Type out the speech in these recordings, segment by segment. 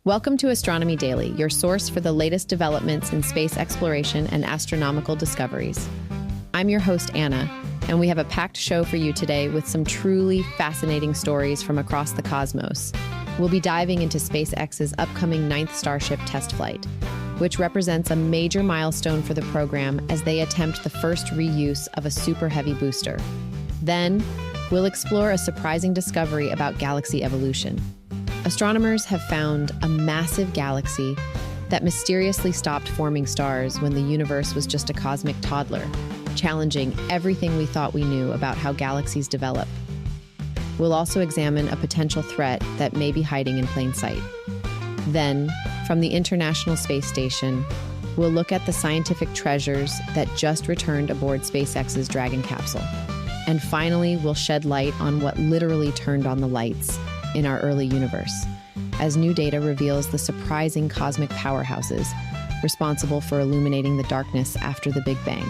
Welcome to Astronomy Daily, your source for the latest developments in space exploration and astronomical discoveries. I'm your host, Anna, and we have a packed show for you today with some truly fascinating stories from across the cosmos. We'll be diving into SpaceX's upcoming 9th Starship test flight, which represents a major milestone for the program as they attempt the first reuse of a super heavy booster. Then, we'll explore a surprising discovery about galaxy evolution. Astronomers have found a massive galaxy that mysteriously stopped forming stars when the universe was just a cosmic toddler, challenging everything we thought we knew about how galaxies develop. We'll also examine a potential threat that may be hiding in plain sight. Then, from the International Space Station, we'll look at the scientific treasures that just returned aboard SpaceX's Dragon capsule. And finally, we'll shed light on what literally turned on the lights in our early universe, as new data reveals the surprising cosmic powerhouses responsible for illuminating the darkness after the Big Bang.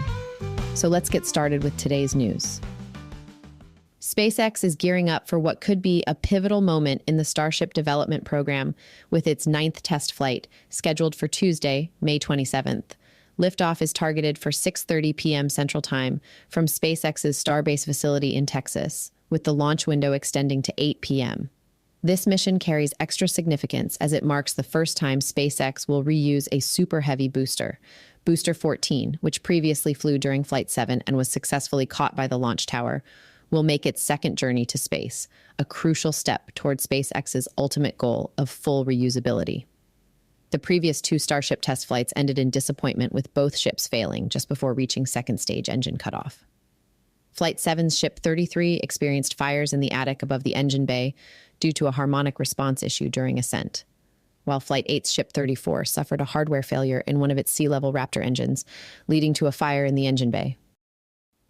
So let's get started with today's news. SpaceX is gearing up for what could be a pivotal moment in the Starship development program with its 9th test flight, scheduled for Tuesday, May 27th. Liftoff is targeted for 6:30 p.m. Central Time from SpaceX's Starbase facility in Texas, with the launch window extending to 8 p.m. This mission carries extra significance as it marks the first time SpaceX will reuse a super heavy booster, Booster 14, which previously flew during Flight 7 and was successfully caught by the launch tower, will make its second journey to space, a crucial step toward SpaceX's ultimate goal of full reusability. The previous 2 Starship test flights ended in disappointment, with both ships failing just before reaching second stage engine cutoff. Flight 7's Ship 33 experienced fires in the attic above the engine bay due to a harmonic response issue during ascent, while Flight 8's Ship 34 suffered a hardware failure in one of its sea-level Raptor engines, leading to a fire in the engine bay.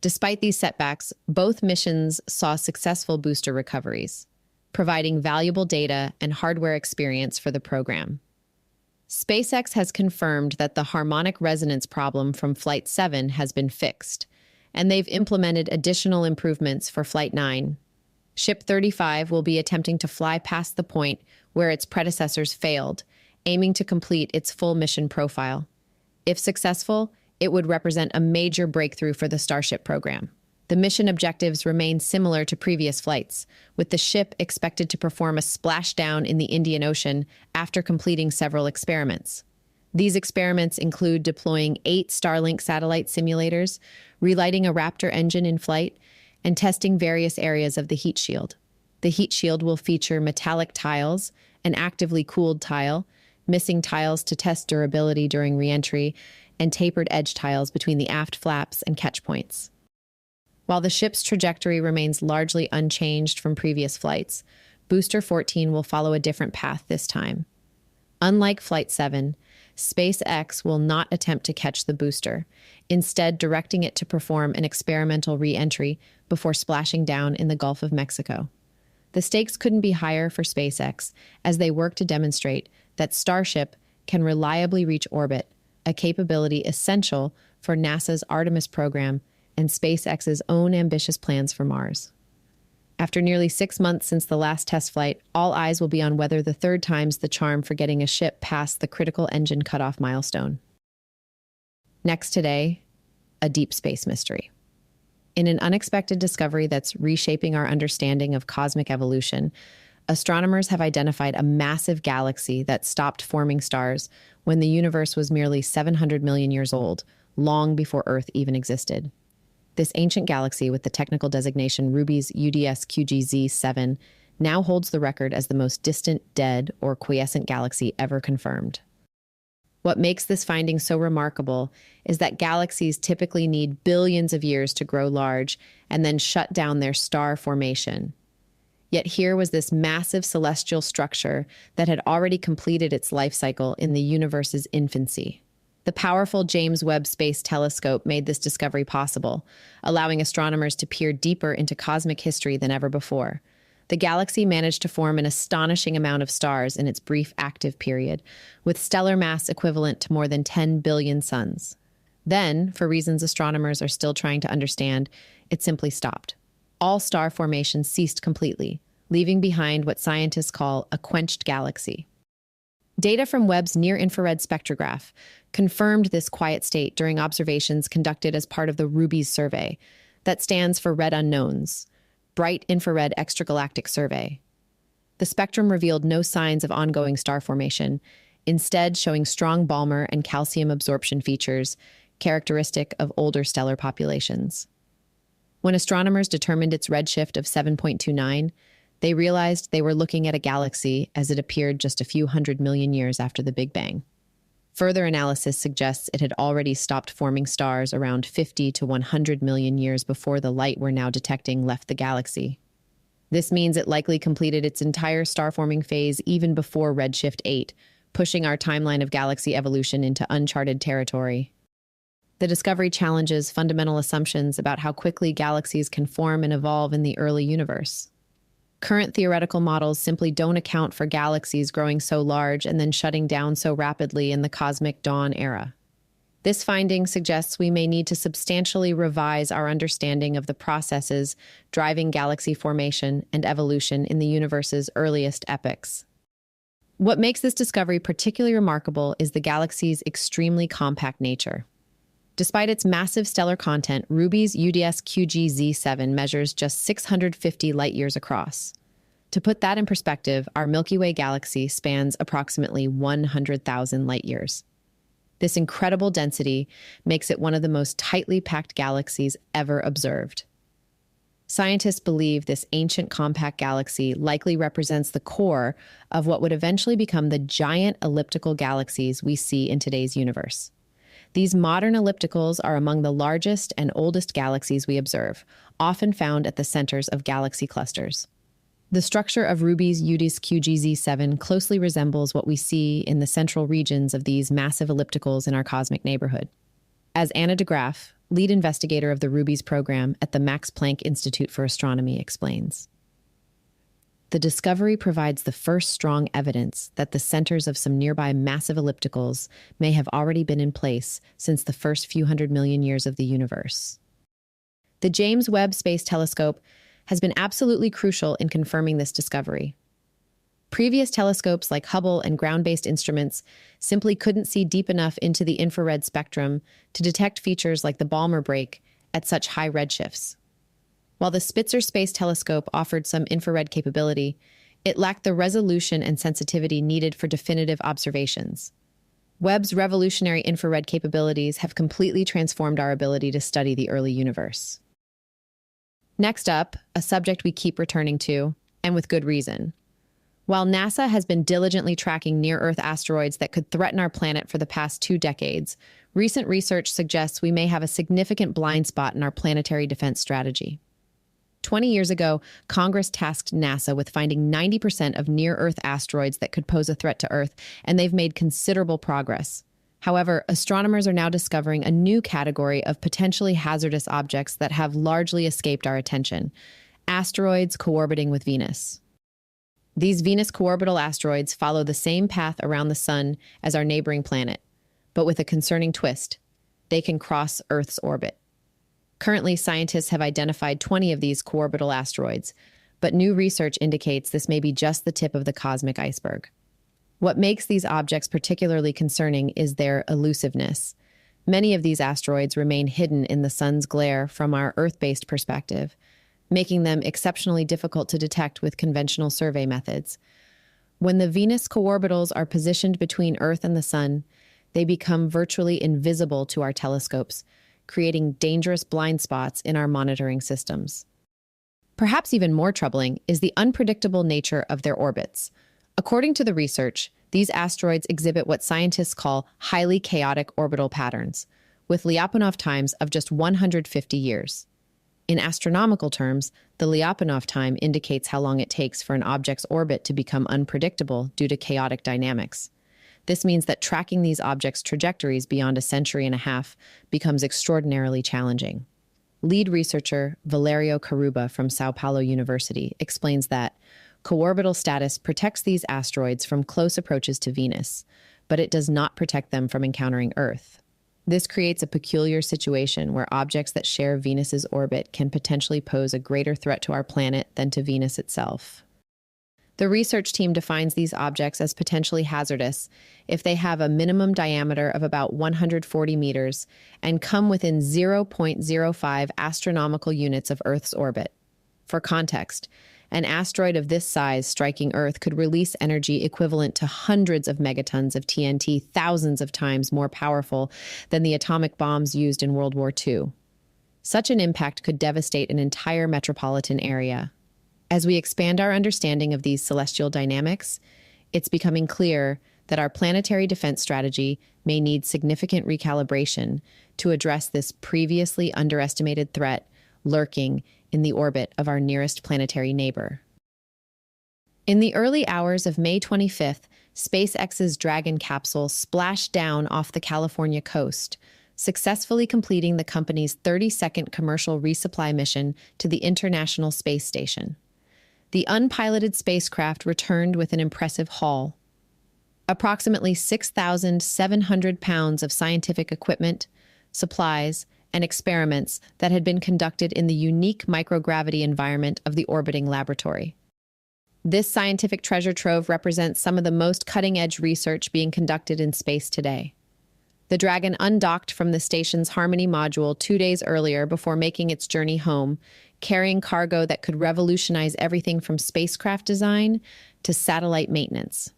Despite these setbacks, both missions saw successful booster recoveries, providing valuable data and hardware experience for the program. SpaceX has confirmed that the harmonic resonance problem from Flight 7 has been fixed, and they've implemented additional improvements for Flight 9. Ship 35 will be attempting to fly past the point where its predecessors failed, aiming to complete its full mission profile. If successful, it would represent a major breakthrough for the Starship program. The mission objectives remain similar to previous flights, with the ship expected to perform a splashdown in the Indian Ocean after completing several experiments. These experiments include deploying 8 Starlink satellite simulators, relighting a Raptor engine in flight, and testing various areas of the heat shield. The heat shield will feature metallic tiles, an actively cooled tile, missing tiles to test durability during re-entry, and tapered edge tiles between the aft flaps and catch points. While the ship's trajectory remains largely unchanged from previous flights, Booster 14 will follow a different path this time. Unlike Flight 7, SpaceX will not attempt to catch the booster, instead directing it to perform an experimental re-entry before splashing down in the Gulf of Mexico. The stakes couldn't be higher for SpaceX as they work to demonstrate that Starship can reliably reach orbit, a capability essential for NASA's Artemis program and SpaceX's own ambitious plans for Mars. After nearly 6 months since the last test flight, all eyes will be on whether the third time's the charm for getting a ship past the critical engine cutoff milestone. Next today, a deep space mystery. In an unexpected discovery that's reshaping our understanding of cosmic evolution, astronomers have identified a massive galaxy that stopped forming stars when the universe was merely 700 million years old, long before Earth even existed. This ancient galaxy, with the technical designation Ruby's UDS QGZ7, now holds the record as the most distant dead or quiescent galaxy ever confirmed. What makes this finding so remarkable is that galaxies typically need billions of years to grow large and then shut down their star formation. Yet here was this massive celestial structure that had already completed its life cycle in the universe's infancy. The powerful James Webb Space Telescope made this discovery possible, allowing astronomers to peer deeper into cosmic history than ever before. The galaxy managed to form an astonishing amount of stars in its brief active period, with stellar mass equivalent to more than 10 billion suns. Then, for reasons astronomers are still trying to understand, it simply stopped. All star formation ceased completely, leaving behind what scientists call a quenched galaxy. Data from Webb's near-infrared spectrograph confirmed this quiet state during observations conducted as part of the RUBIES survey, that stands for Red Unknowns, Bright Infrared Extragalactic Survey. The spectrum revealed no signs of ongoing star formation, instead showing strong Balmer and calcium absorption features characteristic of older stellar populations. When astronomers determined its redshift of 7.29, they realized they were looking at a galaxy as it appeared just a few 100 million years after the Big Bang. Further analysis suggests it had already stopped forming stars around 50 to 100 million years before the light we're now detecting left the galaxy. This means it likely completed its entire star-forming phase even before redshift 8, pushing our timeline of galaxy evolution into uncharted territory. The discovery challenges fundamental assumptions about how quickly galaxies can form and evolve in the early universe. Current theoretical models simply don't account for galaxies growing so large and then shutting down so rapidly in the cosmic dawn era. This finding suggests we may need to substantially revise our understanding of the processes driving galaxy formation and evolution in the universe's earliest epochs. What makes this discovery particularly remarkable is the galaxy's extremely compact nature. Despite its massive stellar content, RUBIE's UDS QGZ7 measures just 650 light-years across. To put that in perspective, our Milky Way galaxy spans approximately 100,000 light-years. This incredible density makes it one of the most tightly packed galaxies ever observed. Scientists believe this ancient compact galaxy likely represents the core of what would eventually become the giant elliptical galaxies we see in today's universe. These modern ellipticals are among the largest and oldest galaxies we observe, often found at the centers of galaxy clusters. The structure of RUBIE's UDS QGZ7 closely resembles what we see in the central regions of these massive ellipticals in our cosmic neighborhood. As Anna de Graaf, lead investigator of the RUBIES program at the Max Planck Institute for Astronomy, explains, the discovery provides the first strong evidence that the centers of some nearby massive ellipticals may have already been in place since the first few 100 million years of the universe. The James Webb Space Telescope has been absolutely crucial in confirming this discovery. Previous telescopes like Hubble and ground-based instruments simply couldn't see deep enough into the infrared spectrum to detect features like the Balmer break at such high redshifts. While the Spitzer Space Telescope offered some infrared capability, it lacked the resolution and sensitivity needed for definitive observations. Webb's revolutionary infrared capabilities have completely transformed our ability to study the early universe. Next up, a subject we keep returning to, and with good reason. While NASA has been diligently tracking near-Earth asteroids that could threaten our planet for the past 2 decades, recent research suggests we may have a significant blind spot in our planetary defense strategy. 20 years ago, Congress tasked NASA with finding 90% of near-Earth asteroids that could pose a threat to Earth, and they've made considerable progress. However, astronomers are now discovering a new category of potentially hazardous objects that have largely escaped our attention: asteroids co-orbiting with Venus. These Venus Co-Orbital Asteroids follow the same path around the Sun as our neighboring planet, but with a concerning twist: they can cross Earth's orbit. Currently, scientists have identified 20 of these co-orbital asteroids, but new research indicates this may be just the tip of the cosmic iceberg. What makes these objects particularly concerning is their elusiveness. Many of these asteroids remain hidden in the Sun's glare from our Earth-based perspective, making them exceptionally difficult to detect with conventional survey methods. When the Venus co-orbitals are positioned between Earth and the Sun, they become virtually invisible to our telescopes, creating dangerous blind spots in our monitoring systems. Perhaps even more troubling is the unpredictable nature of their orbits. According to the research, these asteroids exhibit what scientists call highly chaotic orbital patterns, with Lyapunov times of just 150 years. In astronomical terms, the Lyapunov time indicates how long it takes for an object's orbit to become unpredictable due to chaotic dynamics. This means that tracking these objects' trajectories beyond a century and a half becomes extraordinarily challenging. Lead researcher Valerio Caruba from Sao Paulo University explains that co-orbital status protects these asteroids from close approaches to Venus, but it does not protect them from encountering Earth. This creates a peculiar situation where objects that share Venus's orbit can potentially pose a greater threat to our planet than to Venus itself. The research team defines these objects as potentially hazardous if they have a minimum diameter of about 140 meters and come within 0.05 astronomical units of Earth's orbit. For context, an asteroid of this size striking Earth could release energy equivalent to hundreds of megatons of TNT, thousands of times more powerful than the atomic bombs used in World War II. Such an impact could devastate an entire metropolitan area. As we expand our understanding of these celestial dynamics, it's becoming clear that our planetary defense strategy may need significant recalibration to address this previously underestimated threat lurking in the orbit of our nearest planetary neighbor. In the early hours of May 25th, SpaceX's Dragon capsule splashed down off the California coast, successfully completing the company's 32nd commercial resupply mission to the International Space Station. The unpiloted spacecraft returned with an impressive haul. Approximately 6,700 pounds of scientific equipment, supplies, and experiments that had been conducted in the unique microgravity environment of the orbiting laboratory. This scientific treasure trove represents some of the most cutting-edge research being conducted in space today. The Dragon undocked from the station's Harmony module 2 days earlier before making its journey home, carrying cargo that could revolutionize everything from spacecraft design to satellite maintenance.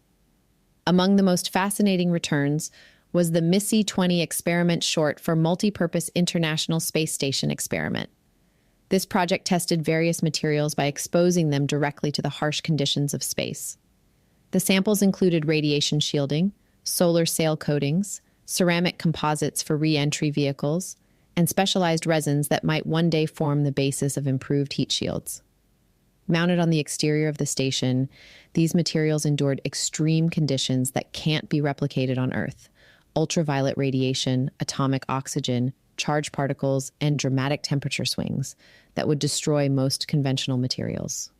Among the most fascinating returns was the MISSY 20 experiment, short for Multipurpose International Space Station Experiment. This project tested various materials by exposing them directly to the harsh conditions of space. The samples included radiation shielding, solar sail coatings, ceramic composites for re-entry vehicles, and specialized resins that might one day form the basis of improved heat shields. Mounted on the exterior of the station, these materials endured extreme conditions that can't be replicated on Earth: ultraviolet radiation, atomic oxygen, charged particles, and dramatic temperature swings that would destroy most conventional materials.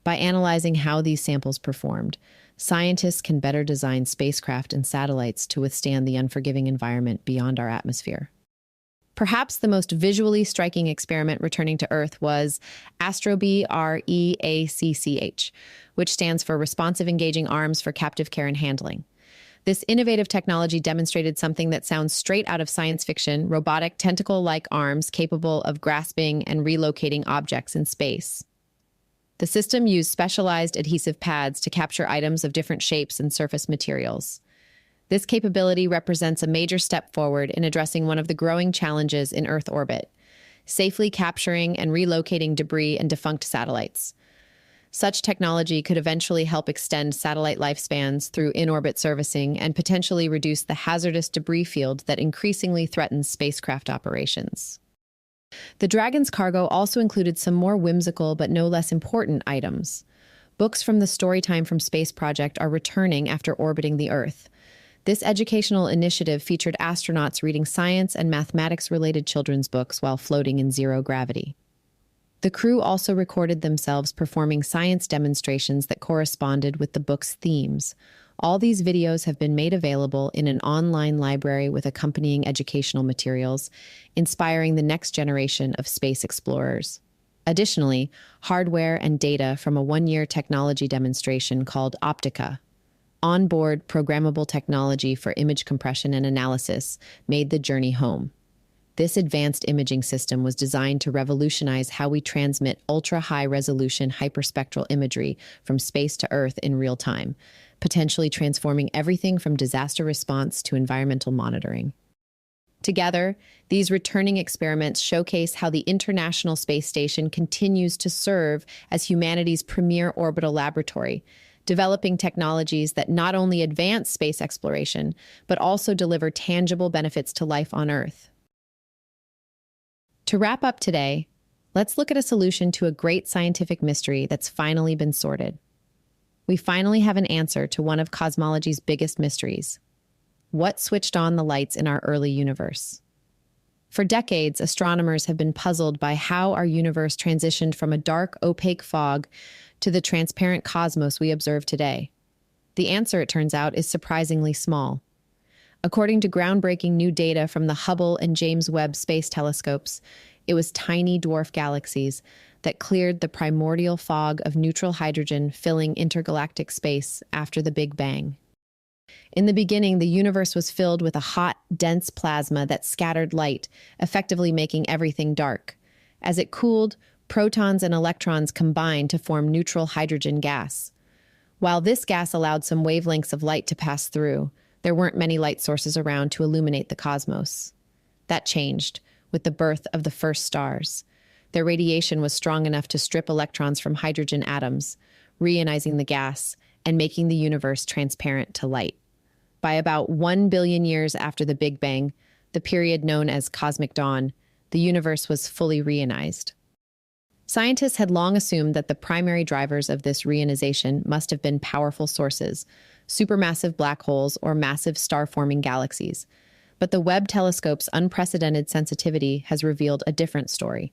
By analyzing how these samples performed, scientists can better design spacecraft and satellites to withstand the unforgiving environment beyond our atmosphere. Perhaps the most visually striking experiment returning to Earth was ASTROBE REACCH, which stands for Responsive Engaging Arms for Captive Care and Handling. This innovative technology demonstrated something that sounds straight out of science fiction: robotic, tentacle-like arms capable of grasping and relocating objects in space. The system used specialized adhesive pads to capture items of different shapes and surface materials. This capability represents a major step forward in addressing one of the growing challenges in Earth orbit: safely capturing and relocating debris and defunct satellites. Such technology could eventually help extend satellite lifespans through in-orbit servicing and potentially reduce the hazardous debris field that increasingly threatens spacecraft operations. The Dragon's cargo also included some more whimsical but no less important items. Books from the Storytime from Space project are returning after orbiting the Earth. This educational initiative featured astronauts reading science and mathematics-related children's books while floating in zero gravity. The crew also recorded themselves performing science demonstrations that corresponded with the book's themes. All these videos have been made available in an online library with accompanying educational materials, inspiring the next generation of space explorers. Additionally, hardware and data from a one-year technology demonstration called Optica, onboard programmable technology for image compression and analysis, made the journey home. This advanced imaging system was designed to revolutionize how we transmit ultra-high-resolution hyperspectral imagery from space to Earth in real time, potentially transforming everything from disaster response to environmental monitoring. Together, these returning experiments showcase how the International Space Station continues to serve as humanity's premier orbital laboratory, developing technologies that not only advance space exploration, but also deliver tangible benefits to life on Earth. To wrap up today, let's look at a solution to a great scientific mystery that's finally been sorted. We finally have an answer to one of cosmology's biggest mysteries. What switched on the lights in our early universe? For decades, astronomers have been puzzled by how our universe transitioned from a dark, opaque fog to the transparent cosmos we observe today. The answer, it turns out, is surprisingly small. According to groundbreaking new data from the Hubble and James Webb Space Telescopes, it was tiny dwarf galaxies, that cleared the primordial fog of neutral hydrogen filling intergalactic space after the Big Bang. In the beginning, the universe was filled with a hot, dense plasma that scattered light, effectively making everything dark. As it cooled, protons and electrons combined to form neutral hydrogen gas. While this gas allowed some wavelengths of light to pass through, there weren't many light sources around to illuminate the cosmos. That changed with the birth of the first stars. Their radiation was strong enough to strip electrons from hydrogen atoms, reionizing the gas and making the universe transparent to light. By about 1 billion years after the Big Bang, the period known as cosmic dawn, the universe was fully reionized. Scientists had long assumed that the primary drivers of this reionization must have been powerful sources, supermassive black holes or massive star-forming galaxies. But the Webb telescope's unprecedented sensitivity has revealed a different story.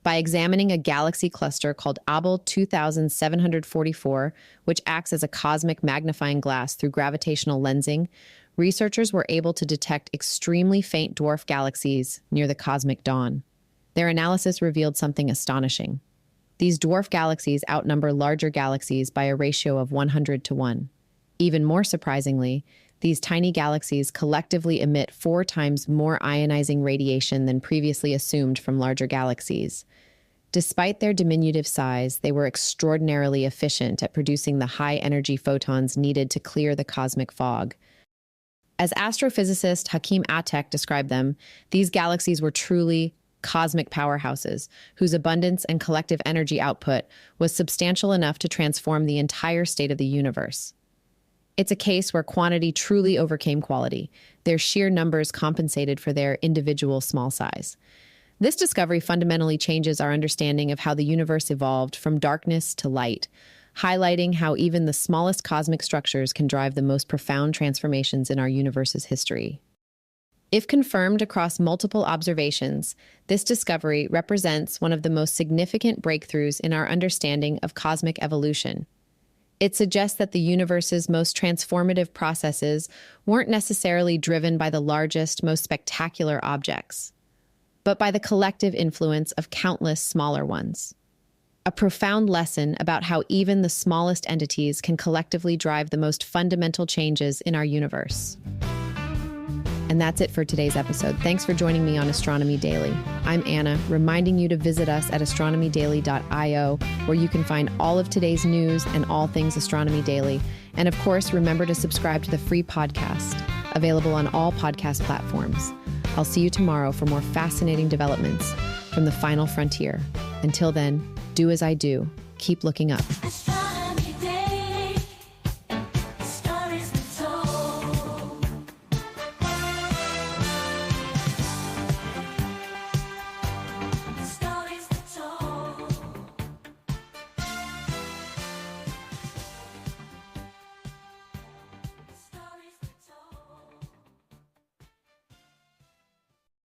By examining a galaxy cluster called Abell 2744, which acts as a cosmic magnifying glass through gravitational lensing, researchers were able to detect extremely faint dwarf galaxies near the cosmic dawn. Their analysis revealed something astonishing. These dwarf galaxies outnumber larger galaxies by a ratio of 100 to 1. Even more surprisingly, these tiny galaxies collectively emit 4 times more ionizing radiation than previously assumed from larger galaxies. Despite their diminutive size, they were extraordinarily efficient at producing the high-energy photons needed to clear the cosmic fog. As astrophysicist Hakeem Atek described them, these galaxies were truly cosmic powerhouses whose abundance and collective energy output was substantial enough to transform the entire state of the universe. It's a case where quantity truly overcame quality. Their sheer numbers compensated for their individual small size. This discovery fundamentally changes our understanding of how the universe evolved from darkness to light, highlighting how even the smallest cosmic structures can drive the most profound transformations in our universe's history. If confirmed across multiple observations, this discovery represents one of the most significant breakthroughs in our understanding of cosmic evolution. It suggests that the universe's most transformative processes weren't necessarily driven by the largest, most spectacular objects, but by the collective influence of countless smaller ones. A profound lesson about how even the smallest entities can collectively drive the most fundamental changes in our universe. And that's it for today's episode. Thanks for joining me on Astronomy Daily. I'm Anna, reminding you to visit us at astronomydaily.io, where you can find all of today's news and all things Astronomy Daily. And of course, remember to subscribe to the free podcast, available on all podcast platforms. I'll see you tomorrow for more fascinating developments from the final frontier. Until then, do as I do. Keep looking up.